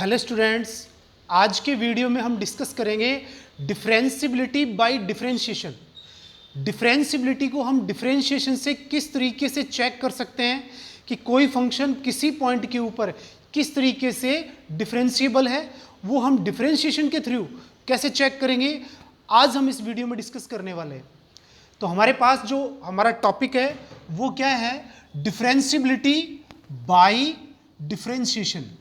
Hello students, आज के video में हम डिस्कस करेंगे डिफरेंशियबिलिटी बाय डिफरेंशिएशन। डिफरेंशियबिलिटी को हम डिफरेंशिएशन से किस तरीके से चेक कर सकते हैं कि कोई फंक्शन किसी पॉइंट के ऊपर किस तरीके से डिफरेंशिएबल है, वो हम डिफरेंशिएशन के थ्रू कैसे चेक करेंगे, आज हम इस वीडियो में डिस्कस करने वाले हैं। तो हमारे पास जो हमारा टॉपिक है वो क्या है, differentiability by differentiation.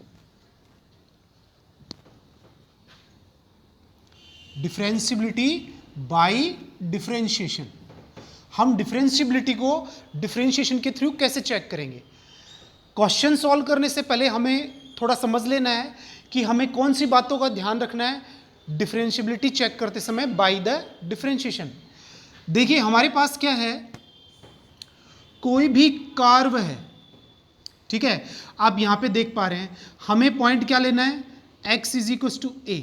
Differentiability by differentiation, हम डिफरेंशियबिलिटी को डिफरेंशिएशन के थ्रू कैसे चेक करेंगे। क्वेश्चन सॉल्व करने से पहले हमें थोड़ा समझ लेना है कि हमें कौन सी बातों का ध्यान रखना है डिफरेंशियबिलिटी चेक करते समय बाय द डिफरेंशिएशन। देखिए हमारे पास क्या है, कोई भी कर्व है, ठीक है, आप यहां पे देख पा रहे हैं, हमें पॉइंट क्या लेना है, x इज इक्वल टू ए।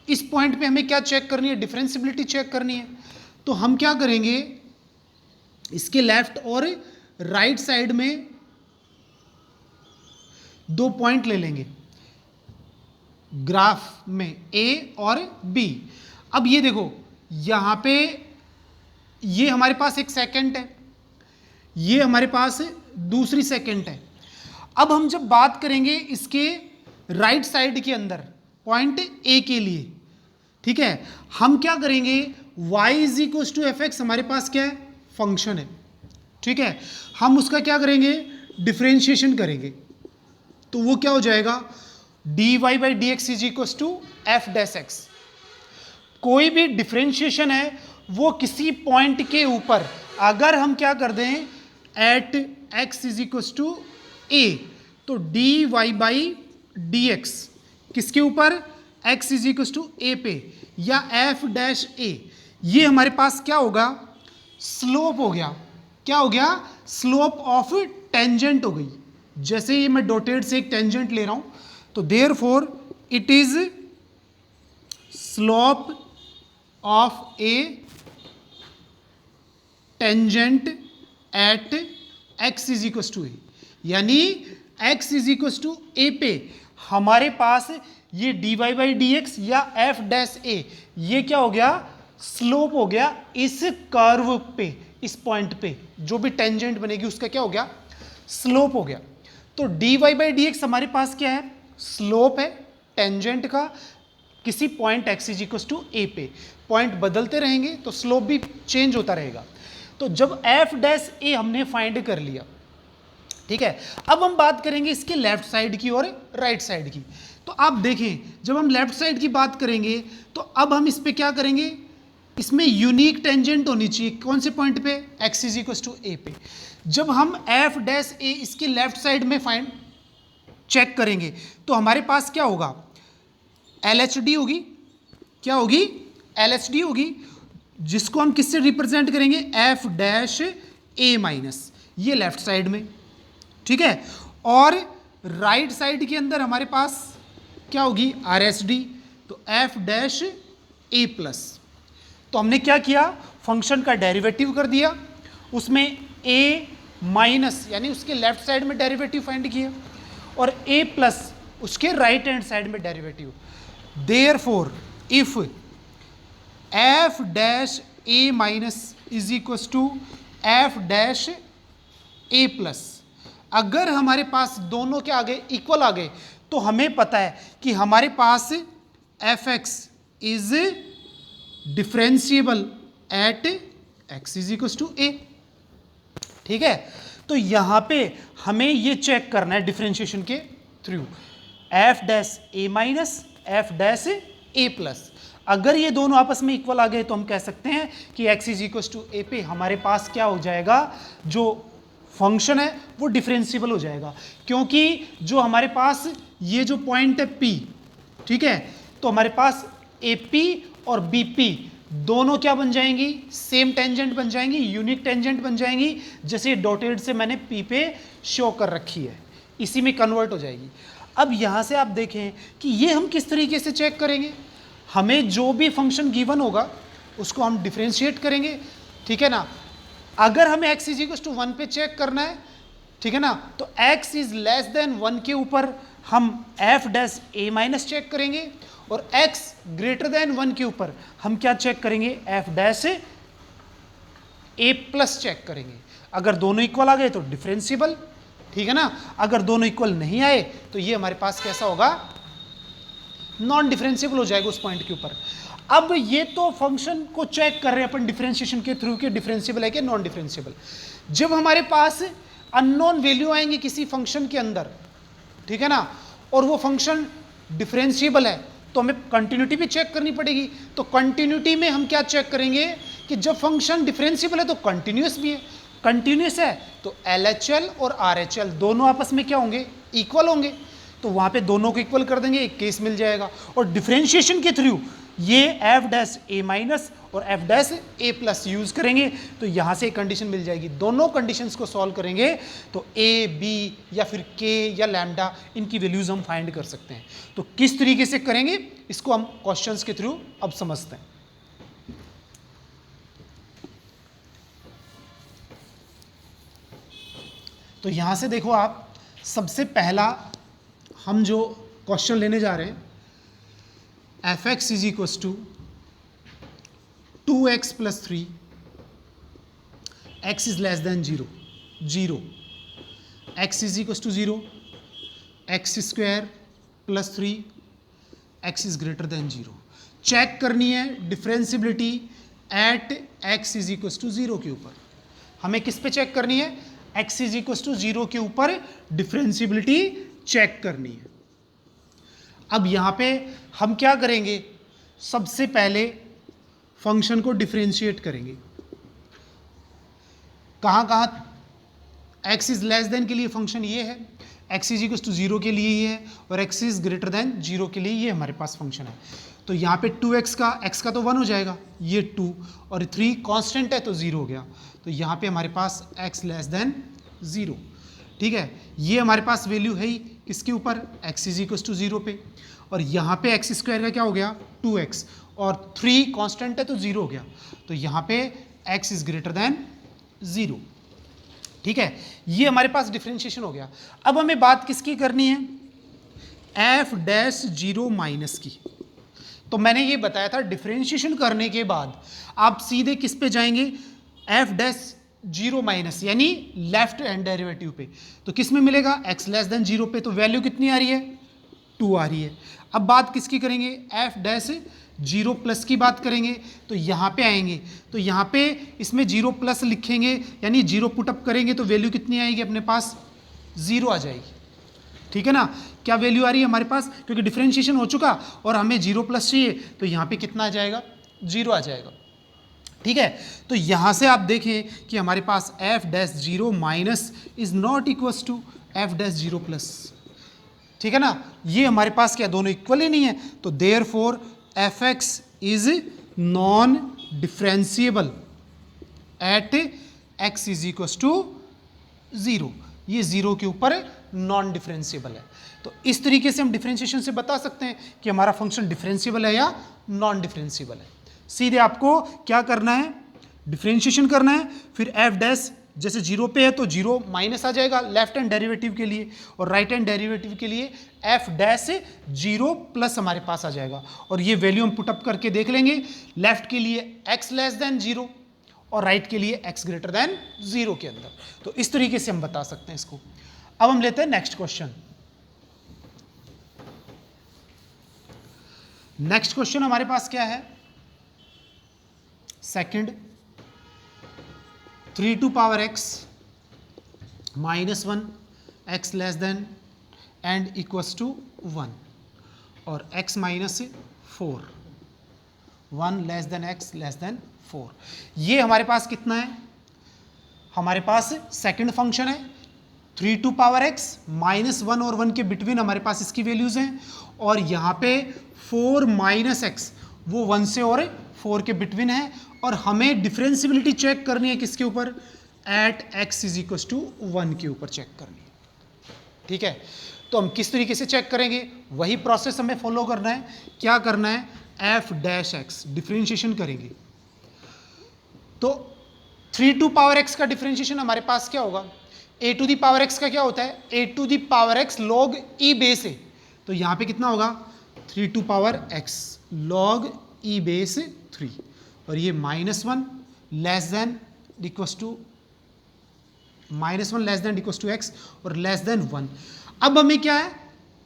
इस पॉइंट पे हमें क्या चेक करनी है, डिफरेंशियबिलिटी चेक करनी है। तो हम क्या करेंगे, इसके लेफ्ट और राइट साइड में दो पॉइंट ले लेंगे ग्राफ में, ए और बी। अब ये देखो यहां पे ये हमारे पास एक सेकंड है, ये हमारे पास दूसरी सेकंड है। अब हम जब बात करेंगे इसके राइट साइड के अंदर पॉइंट ए के लिए, ठीक है, हम क्या करेंगे, y is equal to f x हमारे पास क्या है, फंक्शन है, ठीक है, हम उसका क्या करेंगे, डिफरेंशिएशन करेंगे। तो वो क्या हो जाएगा, dy by d x is equal to f dash x. कोई भी डिफरेंशिएशन है वो किसी पॉइंट के ऊपर अगर हम क्या कर दें, at x is equal to a, तो dy बाई डी एक्स किसके ऊपर, x is equal to a पे या f डैश ए, ये हमारे पास क्या होगा, स्लोप हो गया। क्या हो गया, स्लोप ऑफ टेंजेंट हो गई। जैसे ये मैं डॉटेड से एक टेंजेंट ले रहा हूं, तो therefore it is slope of a tangent at x is equal to a, यानी x is equal to a पे हमारे पास ये dy बाई डी एक्स या f डैश ए, ये क्या हो गया, स्लोप हो गया इस कर्व पे, इस पॉइंट पे जो भी टेंजेंट बनेगी उसका क्या हो गया, स्लोप हो गया। तो dy बाई डी एक्स हमारे पास क्या है, स्लोप है टेंजेंट का किसी point x is equal to a पे। पॉइंट बदलते रहेंगे तो स्लोप भी चेंज होता रहेगा। तो जब f डैश ए हमने फाइंड कर लिया, ठीक है, अब हम बात करेंगे इसके लेफ्ट साइड की और राइट साइड की। तो आप देखें जब हम लेफ्ट साइड की बात करेंगे तो अब हम इस पे क्या करेंगे, इसमें यूनिक टेंजेंट होनी चाहिए। कौन से पॉइंट पे, x is equal to a पे। जब हम f डैश ए इसके लेफ्ट साइड में फाइंड चेक करेंगे तो हमारे पास क्या होगा, LHD होगी। क्या होगी, LHD होगी, जिसको हम किससे रिप्रेजेंट करेंगे, f डैश ए माइनस, ये लेफ्ट साइड में, ठीक है। और राइट साइड के अंदर हमारे पास क्या होगी, RSD, तो f डैश ए प्लस। तो हमने क्या किया, फंक्शन का डेरिवेटिव कर दिया, उसमें a माइनस यानी उसके लेफ्ट साइड में डेरिवेटिव फाइंड किया और a प्लस उसके राइट हैंड साइड में derivative. Therefore if f dash a minus is equal to f dash a plus, अगर हमारे पास दोनों के आगे इक्वल आ गए तो हमें पता है कि हमारे पास f x is differentiable at x is equal to a, ठीक है। तो यहां पे हमें ये चेक करना है डिफरेंशिएशन के थ्रू, एफ डैश ए माइनस एफ डैश ए प्लस। अगर ये दोनों आपस में इक्वल आ गए तो हम कह सकते हैं कि x is equal to a पे हमारे पास क्या हो जाएगा, जो फंक्शन है वो डिफरेंशिएबल हो जाएगा। क्योंकि जो हमारे पास ये जो पॉइंट है P, ठीक है, तो हमारे पास AP और BP दोनों क्या बन जाएंगी, सेम टेंजेंट बन जाएंगी, यूनिक टेंजेंट बन जाएंगी। जैसे डॉटेड से मैंने P पे शो कर रखी है, इसी में कन्वर्ट हो जाएगी। अब यहाँ से आप देखें कि ये हम किस तरीके से चेक करेंगे, हमें जो भी फंक्शन गिवन होगा उसको हम डिफरेंशिएट करेंगे, ठीक है ना। अगर हमें x इज इक्वल टू 1 पे चेक करना है, ठीक है ना, तो x इज लेस देन 1 के ऊपर हम एफ डैश ए माइनस चेक करेंगे और x ग्रेटर देन 1 के ऊपर हम क्या चेक करेंगे, एफ डैश ए प्लस चेक करेंगे। अगर दोनों इक्वल आ गए तो डिफरेंशिएबल, ठीक है ना। अगर दोनों इक्वल नहीं आए तो ये हमारे पास कैसा होगा, नॉन डिफरेंशिएबल हो जाएगा उस पॉइंट के ऊपर। अब ये तो फंक्शन को चेक कर रहे हैं अपन डिफरेंशिएशन के थ्रू के डिफरेंशिएबल है कि नॉन डिफरेंशिएबल। जब हमारे पास अननोन वैल्यू आएंगे किसी फंक्शन के अंदर, ठीक है ना, और वो फंक्शन डिफरेंशिएबल है तो हमें कंटिन्यूटी भी चेक करनी पड़ेगी। तो कंटिन्यूटी में हम क्या चेक करेंगे कि जब फंक्शन डिफरेंशिएबल है तो कंटिन्यूअस भी है, कंटिन्यूअस है तो LHL और RHL दोनों आपस में क्या होंगे, इक्वल होंगे। तो वहां पे दोनों को इक्वल कर देंगे, एक केस मिल जाएगा। और डिफरेंशिएशन के थ्रू ये एफ डैश ए माइनस और एफ डैश ए प्लस यूज करेंगे तो यहां से एक कंडीशन मिल जाएगी। दोनों कंडीशंस को सॉल्व करेंगे तो ए, बी या फिर के या लैम्डा, इनकी वैल्यूज हम फाइंड कर सकते हैं। तो किस तरीके से करेंगे इसको हम क्वेश्चंस के थ्रू अब समझते हैं। तो यहां से देखो आप, सबसे पहला हम जो क्वेश्चन लेने जा रहे हैं, f x is equals to 2x plus 3, x is less than 0, 0, x is equals to 0, x square plus 3, x is greater than 0। Check करनी है differentiability at x is equals to 0 के ऊपर। हमें किस पे चेक करनी है, x इज इक्वस टू 0 के ऊपर डिफरेंशिएबिलिटी चेक करनी है। अब यहां पे हम क्या करेंगे, सबसे पहले फंक्शन को डिफरेंशिएट करेंगे। कहां कहां x इज लेस देन के लिए फंक्शन ये है, x इज इक्वल टू 0 के लिए ये है, और x इज ग्रेटर देन 0 के लिए ये हमारे पास फंक्शन है। तो यहाँ पे 2x का, x का तो 1 हो जाएगा, ये 2 और 3 कांस्टेंट है तो 0 हो गया। तो यहाँ पे हमारे पास x लेस देन 0, ठीक है। ये हमारे पास वैल्यू है ही किसके ऊपर, x इज इक्वल टू 0 पे, और यहाँ पे एक्स स्क्वायर का क्या हो गया 2x, और 3 कांस्टेंट है तो 0 हो गया। तो यहाँ पे x इज ग्रेटर देन 0, ठीक है। ये हमारे पास डिफरेंशिएशन हो गया। अब हमें बात किसकी करनी है, f डैश 0 माइनस की। तो मैंने ये बताया था डिफरेंशिएशन करने के बाद आप सीधे किस पे जाएंगे, f डैश 0 माइनस यानी लेफ्ट हैंड डेरिवेटिव पे। तो किस में मिलेगा, x लेस देन 0 पे। तो वैल्यू कितनी आ रही है, 2 आ रही है। अब बात किसकी करेंगे, f डैश 0 प्लस की बात करेंगे। तो यहाँ पे आएंगे, तो यहाँ पे इसमें 0 प्लस लिखेंगे यानी 0 पुटअप करेंगे तो वैल्यू कितनी आएगी अपने पास, 0 आ जाएगी, ठीक है ना। क्या वैल्यू आ रही है हमारे पास, क्योंकि डिफरेंशिएशन हो चुका और हमें 0 प्लस चाहिए तो यहाँ पे कितना आ जाएगा, 0 आ जाएगा, ठीक है। तो यहाँ से आप देखें कि हमारे पास f dash 0 minus is not equals to f dash 0 plus, ठीक है ना। ये हमारे पास क्या, दोनों इक्वल ही नहीं है। तो therefore f x is non differentiable at x is equals to 0। ये 0 के ऊपर नॉन डिफरेंशिएबल है। तो इस तरीके से हम डिफरेंशिएशन से बता सकते हैं कि हमारा फंक्शन डिफरेंशिएबल है या नॉन डिफरेंशिएबल है। सीधे आपको क्या करना है, डिफरेंशिएशन करना है, फिर एफ डैश जैसे 0 पे है तो 0 माइनस आ जाएगा लेफ्ट हैंड डेरिवेटिव के लिए, और राइट हैंड डेरिवेटिव के लिए एफ डैश 0 प्लस हमारे पास आ जाएगा। और ये वैल्यू हम पुटअप करके देख लेंगे, लेफ्ट के लिए x लेस देन 0 और राइट के लिए x ग्रेटर देन 0 के अंदर। तो इस तरीके से हम बता सकते हैं इसको। अब हम लेते हैं नेक्स्ट क्वेश्चन। नेक्स्ट क्वेश्चन हमारे पास क्या है, second 3 to power x minus 1 x less than and equals to 1 और x minus 4 1 less than x less than 4। ये हमारे पास कितना है, हमारे पास सेकंड फंक्शन है 3 टू पावर x माइनस 1 और 1 के बिटवीन हमारे पास इसकी वैल्यूज हैं, और यहाँ पे 4 माइनस एक्स वो 1 से और 4 के बिटवीन है, और हमें डिफरेंशिएबिलिटी चेक करनी है किसके ऊपर, at x is equal to 1 के ऊपर चेक करनी है, ठीक है। तो हम किस तरीके से चेक करेंगे, वही प्रोसेस हमें फॉलो करना है। क्या करना है, एफ डैश एक्स डिफरेंशिएशन करेंगे। तो 3 टू पावर x का डिफरेंशिएशन हमारे पास क्या होगा, a to the power x का क्या होता है, a to the power x log e base a, तो यहाँ पे कितना होगा 3 to power x log e base 3, और ये -1 less than equals to -1 less than equals to x और लेस देन 1। अब हमें क्या है,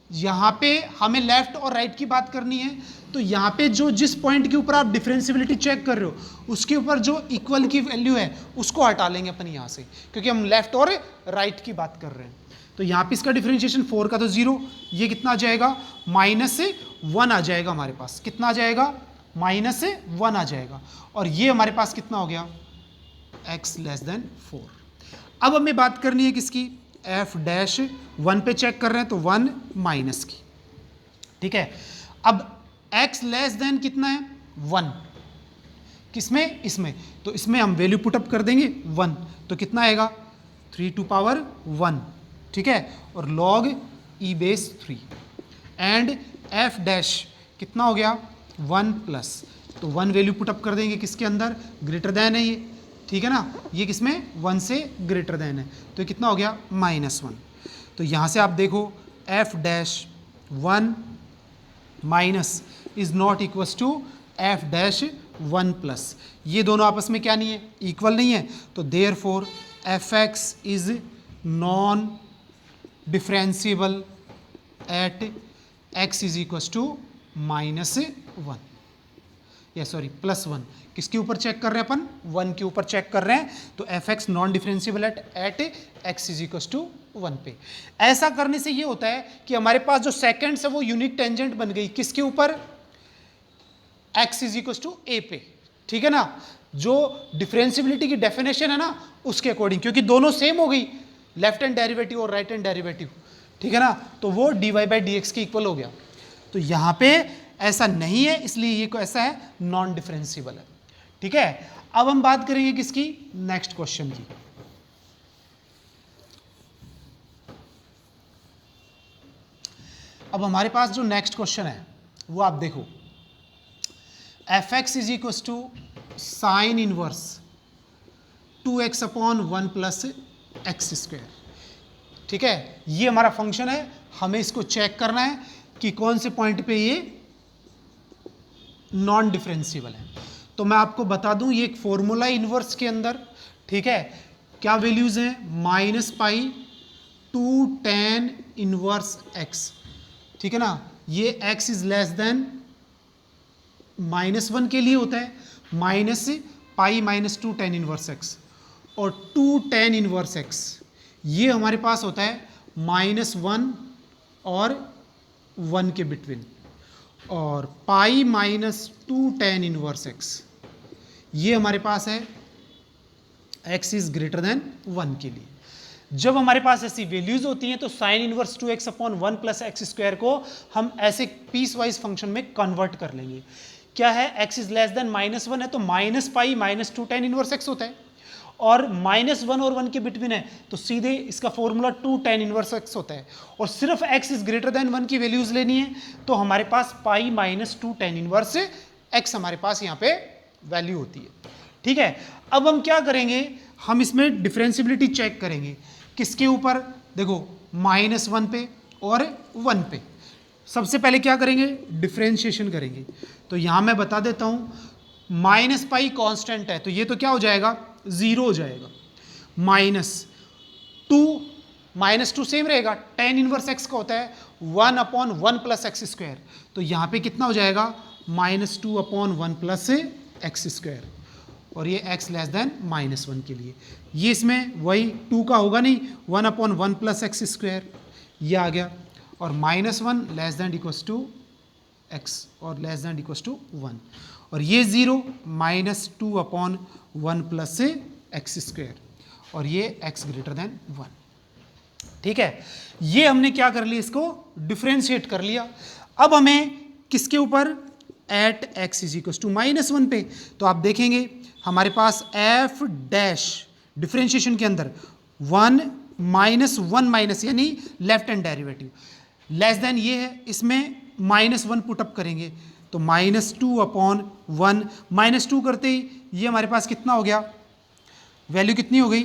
यहाँ पे हमें लेफ्ट और राइट की बात करनी है, तो यहाँ पे जो जिस पॉइंट के ऊपर आप डिफरेंशियबिलिटी चेक कर रहे हो उसके ऊपर जो इक्वल की वैल्यू है उसको हटा लेंगे अपन यहाँ से, क्योंकि हम लेफ्ट और राइट की बात कर रहे हैं। तो यहाँ पे इसका डिफरेंशिएशन 4 का तो 0, ये कितना आ जाएगा -1 आ जाएगा हमारे पास, कितना आ जाएगा -1 आ जाएगा, और ये हमारे पास कितना हो गया x लेस देन 4। अब हमें बात करनी है किसकी, f डैश 1 पे चेक कर रहे हैं तो 1 माइनस की, ठीक है। अब x लेस देन कितना है 1, किसमें, इसमें, तो इसमें हम वैल्यू पुटअप कर देंगे 1, तो कितना आएगा 3 टू पावर 1, ठीक है, और log e base 3 and f dash कितना हो गया 1 प्लस, तो 1 वैल्यू पुटअप कर देंगे किसके अंदर, ग्रेटर देन है ये, ठीक है ना, ये किसमें 1 से ग्रेटर देन है, तो कितना हो गया -1। तो यहाँ से आप देखो f dash 1 minus is not equals to f dash 1 plus, ये दोनों आपस में क्या नहीं है, इक्वल नहीं है, तो therefore fx is non differentiable at x is equals to -1 या सॉरी +1, किसके ऊपर चेक कर रहे हैं अपन, 1 के ऊपर चेक कर रहे हैं, तो fx non differentiable at x is equals to 1 पे। ऐसा करने से ये होता है कि हमारे पास जो सेकंड्स है वो यूनिक टेंजेंट बन गई, किसके ऊपर, x is equals to a पे, ठीक है ना, जो डिफरेंशिएबिलिटी की डेफिनेशन है ना उसके अकॉर्डिंग, क्योंकि दोनों सेम हो गई, लेफ्ट हैंड डेरिवेटिव और राइट हैंड डेरिवेटिव, ठीक है ना, तो वो dy/dx के इक्वल हो गया। तो यहाँ पे ऐसा नहीं है, इसलिए ये ऐसा है नॉन डिफरेंशिएबल है, ठीक है। अब हम बात करेंगे किसकी, नेक्स्ट क्वेश्चन की। अब हमारे पास जो नेक्स्ट क्वेश्चन है वो आप देखो, fx is equal to sine inverse 2x upon 1 plus x square, ठीक है, ये हमारा फंक्शन है, हमें इसको चेक करना है कि कौन से पॉइंट पे ये नॉन डिफरेंशिएबल है। तो मैं आपको बता दूं ये एक फॉर्मूला इनवर्स के अंदर, ठीक है, क्या वैल्यूज हैं, -π टू tan इनवर्स x, ठीक है ना, ये x इज लेस देन -1 के लिए होता है, -π - 2 tan इनवर्स x, और 2 tan इनवर्स x ये हमारे पास होता है -1 और 1 के बिटवीन, और π - 2 tan इनवर्स x ये हमारे पास है x इज ग्रेटर देन 1 के लिए। जब हमारे पास ऐसी वैल्यूज होती हैं तो sign inverse 2x upon 1 plus x square को हम ऐसे पीस वाइज फंक्शन में कन्वर्ट कर लेंगे। क्या है, x इज लेस देन -1 है तो -π - 2 tan इनवर्स x होता है, और -1 और 1 के बिटवीन है तो सीधे इसका फॉर्मूला 2 tan इनवर्स x होता है, और सिर्फ x इज ग्रेटर देन 1 की वैल्यूज लेनी है तो हमारे पास π - 2 tan इनवर्स x हमारे पास यहाँ पे वैल्यू होती है, ठीक है। अब हम क्या करेंगे, हम इसमें डिफरेंशिएबिलिटी चेक करेंगे, किसके ऊपर, देखो -1 पे और 1 पे। सबसे पहले क्या करेंगे, डिफरेंशिएशन करेंगे, तो यहाँ मैं बता देता हूँ -π कांस्टेंट है तो ये तो क्या हो जाएगा 0 हो जाएगा, -2 सेम रहेगा, tan इनवर्स x का होता है 1 अपॉन 1 प्लस एक्स स्क्वायर, तो यहाँ पे कितना हो जाएगा -2 अपॉन 1 प्लस एक्स स्क्वायर, और ये x लेस देन -1 के लिए, ये इसमें वही 2 का होगा नहीं, 1 अपॉन 1 प्लस एक्स स्क्वायर ये आ गया, और -1 less than equals to x और लेस देन इक्वल्स टू 1, और ये 0 -2 अपॉन 1 प्लस एक्स स्क्वायर, और ये x ग्रेटर देन 1, ठीक है। ये हमने क्या कर लिया, इसको डिफरेंशिएट कर लिया। अब हमें किसके ऊपर, at x is equals to -1 पे, तो आप देखेंगे हमारे पास f डैश डिफरेंशिएशन के अंदर 1 -1 यानी left hand derivative less than ये है, इसमें -1 पुटअप करेंगे तो -2 अपॉन 1, -2 करते ही ये हमारे पास कितना हो गया, वैल्यू कितनी हो गई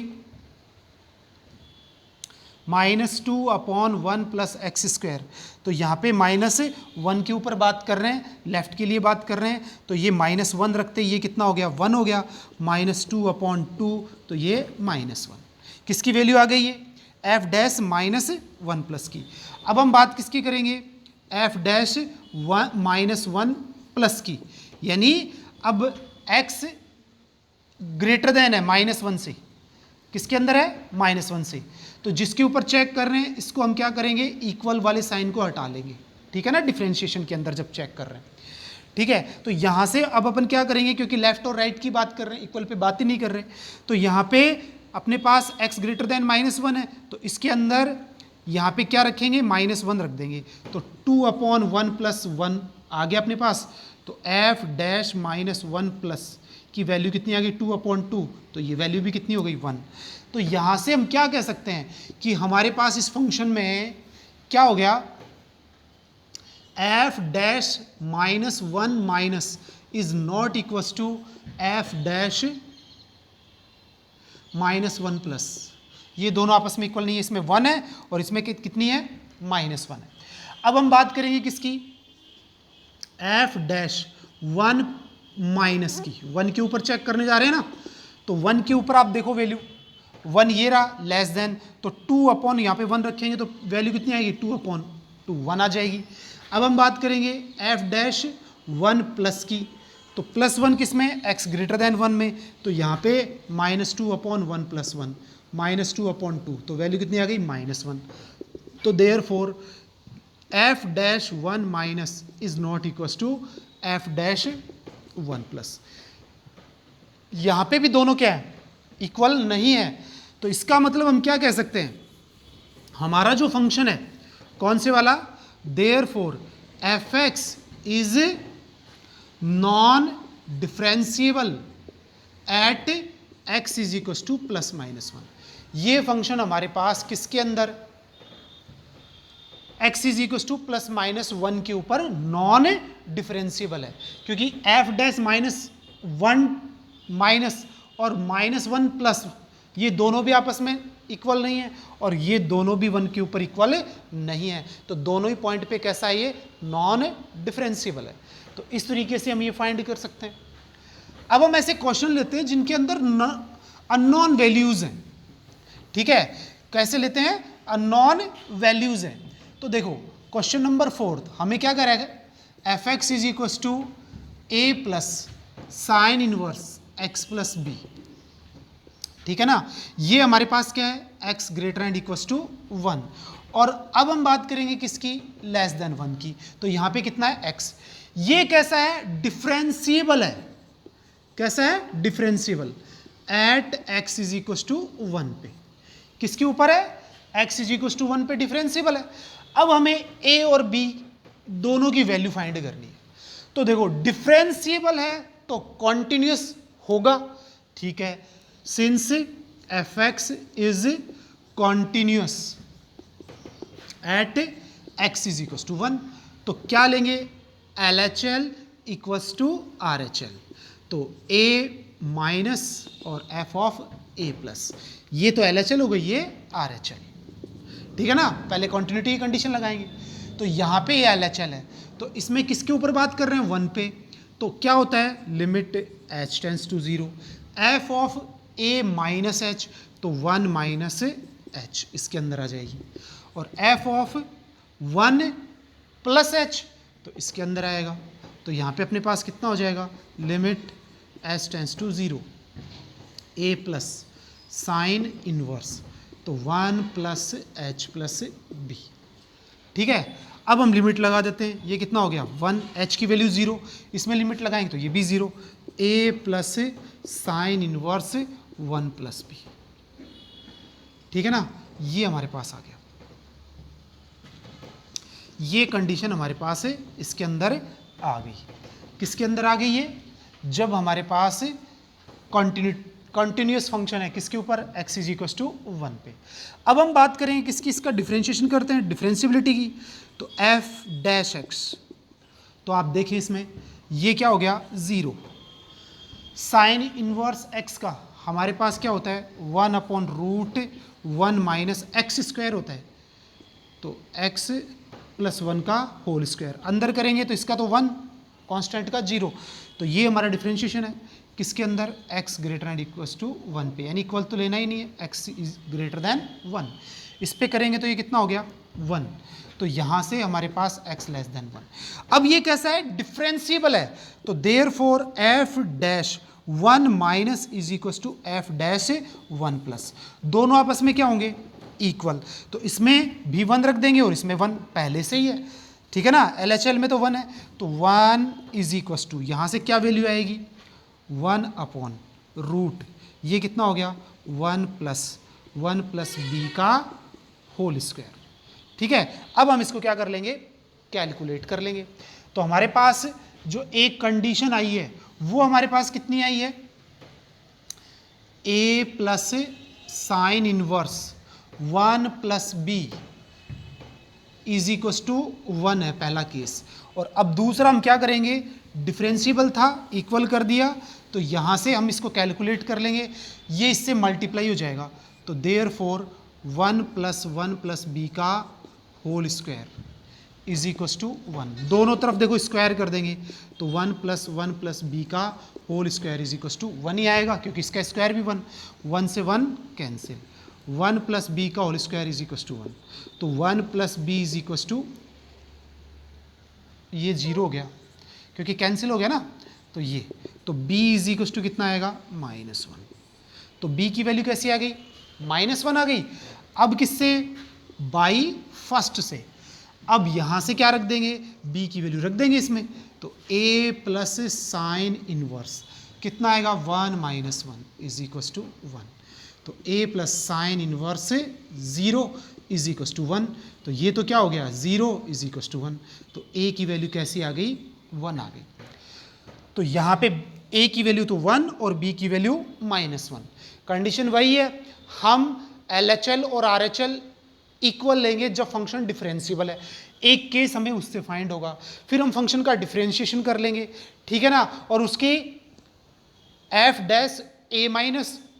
-2/1 + x²। तो यहाँ पे -1 के ऊपर बात कर रहे हैं, लेफ्ट के लिए बात कर रहे हैं, तो ये -1 रखते ये कितना हो गया, 1 हो गया, -2/2, तो ये -1 किसकी वैल्यू आ गई है, f डैश -1 प्लस की। अब हम बात किसकी करेंगे, f डैश -1 प्लस की, यानी अब x ग्रेटर देन है -1 से, किसके अंदर है, -1 से, तो जिसके ऊपर चेक कर रहे हैं इसको हम क्या करेंगे, इक्वल वाले साइन को हटा लेंगे, ठीक है ना, डिफरेंशिएशन के अंदर जब चेक कर रहे हैं, ठीक है। तो यहाँ से अब अपन क्या करेंगे, क्योंकि लेफ्ट और राइट की बात कर रहे हैं, इक्वल पे बात ही नहीं कर रहे, तो यहाँ पे अपने पास x ग्रेटर देन -1 है, तो इसके अंदर यहाँ पे क्या रखेंगे, -1 रख देंगे, तो 2/1 + 1 आ गया अपने पास, तो f डैश -1 प्लस की वैल्यू कितनी आ गई, 2/2, तो ये वैल्यू भी कितनी हो गई, 1। तो यहाँ से हम क्या कह सकते हैं कि हमारे पास इस फंक्शन में क्या हो गया, f dash -1 minus is not equal to f dash -1 plus, ये दोनों आपस में इक्वल नहीं है, इसमें 1 है और इसमें कितनी है, -1 है। अब हम बात करेंगे किसकी, f डैश 1 माइनस की, 1 के ऊपर चेक करने जा रहे हैं ना, तो 1 के ऊपर आप देखो वैल्यू 1 ये रहा, लेस देन, तो 2/, यहाँ पे 1 रखेंगे तो वैल्यू कितनी आएगी, 2/2 1 आ जाएगी। अब हम बात करेंगे f डैश 1 प्लस की, तो +1 किस में, x ग्रेटर देन 1 में, तो यहाँ पे -2/1 + 1 -2/2, तो वैल्यू कितनी आ गई, -1। तो therefore f dash 1 minus is not equal to f dash 1 plus. यहाँ पे भी दोनों क्या है, इक्वल नहीं है, तो इसका मतलब हम क्या कह सकते हैं, हमारा जो फंक्शन है कौन से वाला, therefore f(x) is non differentiable at x is equal to +-1। ये फंक्शन हमारे पास किसके अंदर, x इज इक्वल टू +-1 के ऊपर नॉन डिफरेंशिएबल है, क्योंकि f डैश -1 माइनस और -1 प्लस ये दोनों भी आपस में इक्वल नहीं है और ये दोनों भी 1 के ऊपर इक्वल नहीं है, तो दोनों ही पॉइंट पे कैसा है, ये नॉन डिफरेंशिएबल है। तो इस तरीके से हम ये फाइंड कर सकते हैं। अब हम ऐसे क्वेश्चन लेते हैं जिनके अंदर अननोन वैल्यूज हैं, ठीक है, कैसे लेते हैं, अननोन वैल्यूज हैं। तो देखो क्वेश्चन नंबर 4 हमें क्या करेगा, f(x) is equal to a plus sine inverse x plus b, ठीक है ना, ये हमारे पास क्या है, x greater and equal to 1। और अब हम बात करेंगे किसकी, लेस देन 1 की, तो यहाँ पे कितना है, x। ये कैसा है, डिफरेंशिएबल है, कैसा है, differentiable at x is equal to 1 पे, किसके ऊपर है, x इज इक्वल टू 1 पे डिफरेंशिएबल है। अब हमें a और b दोनों की वैल्यू फाइंड करनी है, तो देखो डिफरेंशिएबल है तो कॉन्टिन्यूस होगा, ठीक है, since f(x) is continuous at x is equal to 1, तो क्या लेंगे, LHL इक्वल्स टू RHL, तो a माइनस और f ऑफ a प्लस, ये तो LHL हो गई, ये RHL, ठीक है ना, पहले कॉन्टिन्यूटी की कंडीशन लगाएंगे, तो यहाँ पे ये LHL है, तो इसमें किसके ऊपर बात कर रहे हैं, 1 पे, तो क्या होता है, limit h tends to 0, f of a minus h, तो 1 माइनस h इसके अंदर आ जाएगी, और f ऑफ 1 प्लस h तो इसके अंदर आएगा, तो यहाँ पे अपने पास कितना हो जाएगा, limit h tends to 0 a plus sine inverse, तो 1 प्लस h प्लस b, ठीक है। अब हम लिमिट लगा देते हैं, ये कितना हो गया, 1, h की वैल्यू 0, इसमें लिमिट लगाएंगे तो ये भी 0, a plus sine inverse 1 plus b, ठीक है ना, ये हमारे पास आ गया, ये कंडीशन हमारे पास है, इसके अंदर आ गई, किसके अंदर आ गई है, जब हमारे पास कॉन्टिन्यूस फंक्शन है किसके ऊपर, x इज इक्वल टू 1 पे। अब हम बात करेंगे किसकी, इसका डिफरेंशिएशन करते हैं, डिफरेंशिएबिलिटी की, तो f डैश x, तो आप देखिए इसमें ये क्या हो गया, 0, साइन इनवर्स x का हमारे पास क्या होता है 1/√1 माइनस एक्स स्क्वायर होता है, तो x + 1 का होल स्क्वायर, अंदर करेंगे तो इसका तो 1 कांस्टेंट का 0, तो ये हमारा डिफरेंशिएशन है किसके अंदर x > 1 पे, यानी इक्वल तो लेना ही नहीं है, x > 1, इस पे करेंगे तो ये कितना हो गया 1, तो यहां से हमारे पास x < 1। अब ये कैसा है डिफरेंशिएबल है, तो देयरफॉर f'(1 माइनस f'(1+) दोनों आपस में क्या होंगे इक्वल, तो इसमें भी 1 रख देंगे और इसमें 1 पहले से ही है, ठीक है ना, LHL में तो 1 है, तो 1 = यहां से क्या वैल्यू आएगी 1/√, ये कितना हो गया 1 + b का होल स्क्वायर, ठीक है। अब हम इसको क्या कर लेंगे कैलकुलेट कर लेंगे, तो हमारे पास जो एक कंडीशन आई है वो हमारे पास कितनी आई है, a + sin इनवर्स 1 + b = 1 है पहला केस, और अब दूसरा हम क्या करेंगे, डिफरेंशिएबल था इक्वल कर दिया, तो यहां से हम इसको कैलकुलेट कर लेंगे, ये इससे मल्टीप्लाई हो जाएगा, तो देयरफॉर 1 + 1 + b का होल स्क्वायर = 1, दोनों तरफ देखो स्क्वायर कर देंगे, तो 1 + 1 + b का होल स्क्वायर = 1 ही आएगा, क्योंकि इसका स्क्वायर भी 1, 1 से 1 कैंसिल, 1 + b का होल स्क्वायर = 1, तो 1 + b ये 0 हो गया क्योंकि कैंसिल हो गया ना, तो ये, तो b = कितना आएगा -1, तो b की वैल्यू कैसी आ गई -1 आ गई, अब किससे बाई फर्स्ट से, अब यहां से क्या रख देंगे b की वैल्यू रख देंगे इसमें, तो a + sin इनवर्स कितना आएगा 1 - 1 = 1, तो a + sin इनवर्स 0 = 1, तो ये तो क्या हो गया 0 = 1, तो a की वैल्यू कैसी आ गई 1 आ गई, तो यहाँ पे a की वैल्यू तो 1 और b की वैल्यू -1, कंडीशन वही है, हम LHL और RHL इक्वल लेंगे जब फंक्शन डिफरेंशिएबल है, एक केस हमें उससे फाइंड होगा, फिर हम फंक्शन का डिफरेंशिएशन कर लेंगे, ठीक है ना, और उसकी f'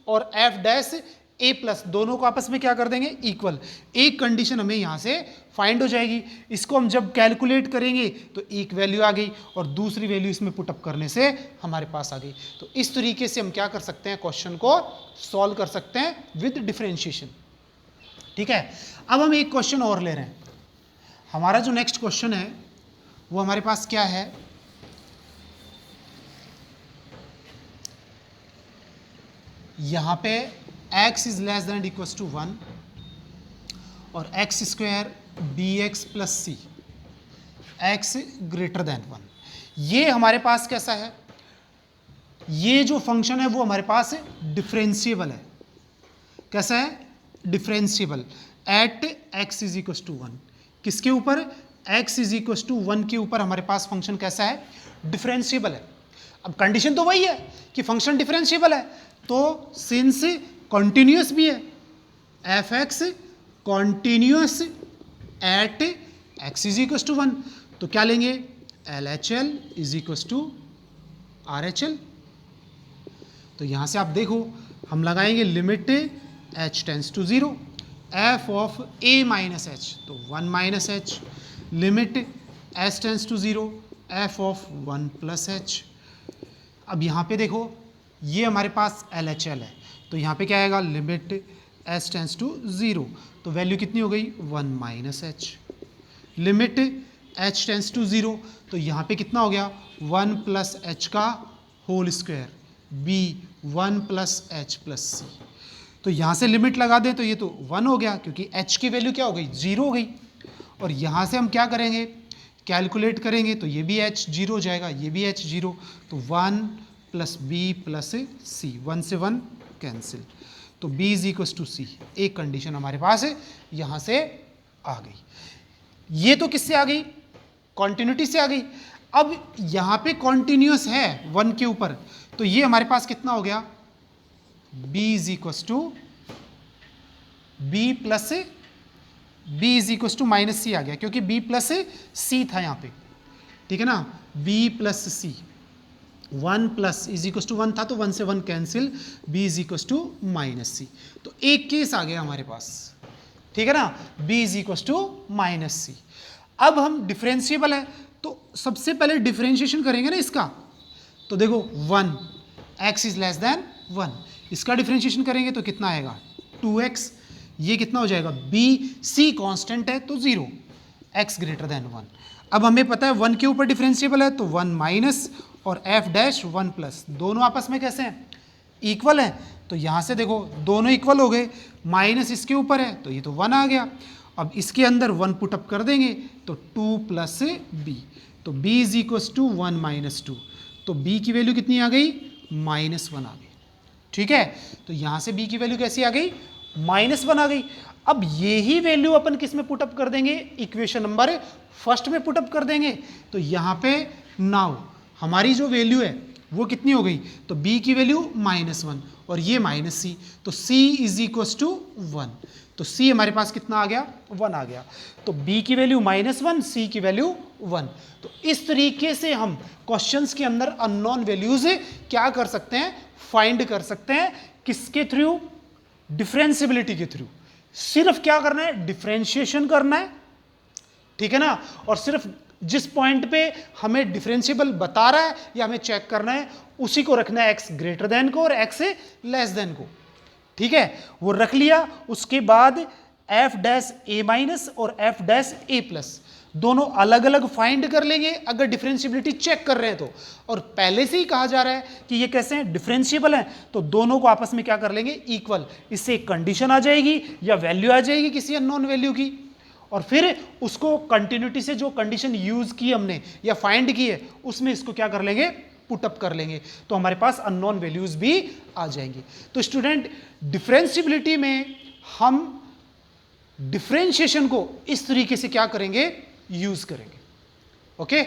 और f' दोनों को आपस में क्या कर देंगे इक्वल, एक कंडीशन हमें यहां से फाइंड हो जाएगी, इसको हम जब कैलकुलेट करेंगे तो एक वैल्यू आ गई और दूसरी वैल्यू इसमें पुटअप करने से हमारे पास आ गई, तो इस तरीके से हम क्या कर सकते हैं क्वेश्चन को सॉल्व कर सकते हैं विद डिफरेंशिएशन, ठीक है। अब हम एक क्वेश्चन और ले रहे हैं, हमारा जो नेक्स्ट क्वेश्चन है वो हमारे पास क्या है, यहां पे x > 1 और x² bx + c x > 1, ये हमारे पास कैसा है, ये जो फंक्शन है वो हमारे पास डिफरेंशिएबल है, कैसा है डिफरेंशिएबल एट x = 1, किसके ऊपर x = 1 के ऊपर हमारे पास फंक्शन कैसा है डिफरेंशिएबल है। अब कंडीशन तो वही है कि फंक्शन डिफरेंशिएबल है, तो सिंस कॉन्टिन्यूस भी है f(x) कॉन्टिन्यूस एट x = 1, तो क्या लेंगे LHL = RHL, तो यहां से आप देखो हम लगाएंगे limit h → 0 f of a - h, तो 1 - h, limit s → 0 f of 1 + h। अब यहाँ पे देखो ये हमारे पास LHL है, तो यहाँ पे क्या आएगा लिमिट s → 0, तो वैल्यू कितनी हो गई 1 - h, लिमिट h → 0, तो यहाँ पे कितना हो गया 1 + h का whole square b 1 + h + c, तो यहाँ से लिमिट लगा दें तो ये तो 1 हो गया क्योंकि h की वैल्यू क्या हो गई 0 हो गई, और यहाँ से हम क्या करेंगे कैलकुलेट करेंगे तो ये भी h 0 हो जाएगा, ये भी h 0, तो 1 + b + c, 1 से 1 कैंसिल, तो b = c, एक कंडीशन हमारे पास है यहाँ से आ गई, ये तो किससे आ गई कॉन्टिन्यूटी से आ गई। अब यहाँ पे कॉन्टिन्यूस है 1 के ऊपर, तो ये हमारे पास कितना हो गया b = -c आ गया क्योंकि b + c था यहाँ पे, ठीक है ना, b + c, 1 plus is equal to 1 था तो 1 से 1 cancel, b is equal to minus c. तो एक केस आ गया हमारे पास, ठीक है ना, b is equal to minus c. अब हम डिफरेंशिएबल है तो सबसे पहले डिफरेंशिएशन करेंगे ना इसका, तो देखो 1 x इज लेस देन 1, इसका डिफरेंशिएशन करेंगे तो कितना आएगा 2x, ये कितना हो जाएगा b, c कांस्टेंट है तो 0, x ग्रेटर देन 1। अब हमें पता है 1 के ऊपर डिफरेंशिएबल है तो 1 माइनस और f डैश 1 प्लस, दोनों आपस में कैसे हैं, इक्वल है, तो यहाँ से देखो दोनों इक्वल हो गए, माइनस इसके ऊपर है तो ये तो 1 आ गया। अब इसके अंदर 1 पुटअप कर देंगे तो 2 प्लस b, तो b is equal to 1 minus 2, तो b की वैल्यू कितनी आ गई -1 आ गई, ठीक है। तो यहाँ से b की वैल्यू कैसी आ गई -1 आ गई। अब यही वैल्यू अपन किस में पुटअप कर देंगे, इक्वेशन नंबर फर्स्ट में पुटअप कर देंगे, तो यहाँ पे नाउ हमारी जो वैल्यू है वो कितनी हो गई, तो b की वैल्यू -1 और ये -c, तो c इज इक्वल टू 1, तो c हमारे पास कितना आ गया 1 आ गया, तो b की वैल्यू -1, c की वैल्यू 1। तो इस तरीके से हम क्वेश्चंस के अंदर अननोन वैल्यूज क्या कर सकते हैं, फाइंड कर सकते हैं, किसके थ्रू, डिफरेंशिएबिलिटी के थ्रू। सिर्फ क्या करना है, डिफरेंशिएशन करना है, ठीक है ना, और सिर्फ जिस पॉइंट पे हमें डिफरेंशिएबल बता रहा है या हमें चेक करना है उसी को रखना है x ग्रेटर देन को और x लेस देन को, ठीक है, वो रख लिया। उसके बाद f डैश a माइनस और f डैश a प्लस दोनों अलग अलग फाइंड कर लेंगे अगर डिफरेंशिएबिलिटी चेक कर रहे हैं तो, और पहले से ही कहा जा रहा है कि ये कैसे हैं, डिफरेंशिएबल हैं, तो दोनों को आपस में क्या कर लेंगे, इक्वल। इससे एक कंडीशन आ जाएगी या वैल्यू आ जाएगी किसी अननोन वैल्यू की, और फिर उसको कंटिन्यूटी से जो कंडीशन यूज की हमने या फाइंड की है उसमें इसको क्या कर लेंगे, पुटअप कर लेंगे, तो हमारे पास अननोन वैल्यूज भी आ जाएंगी। तो स्टूडेंट डिफरेंशिएबिलिटी में हम डिफरेंशिएशन को इस तरीके से क्या करेंगे, यूज करेंगे, ओके।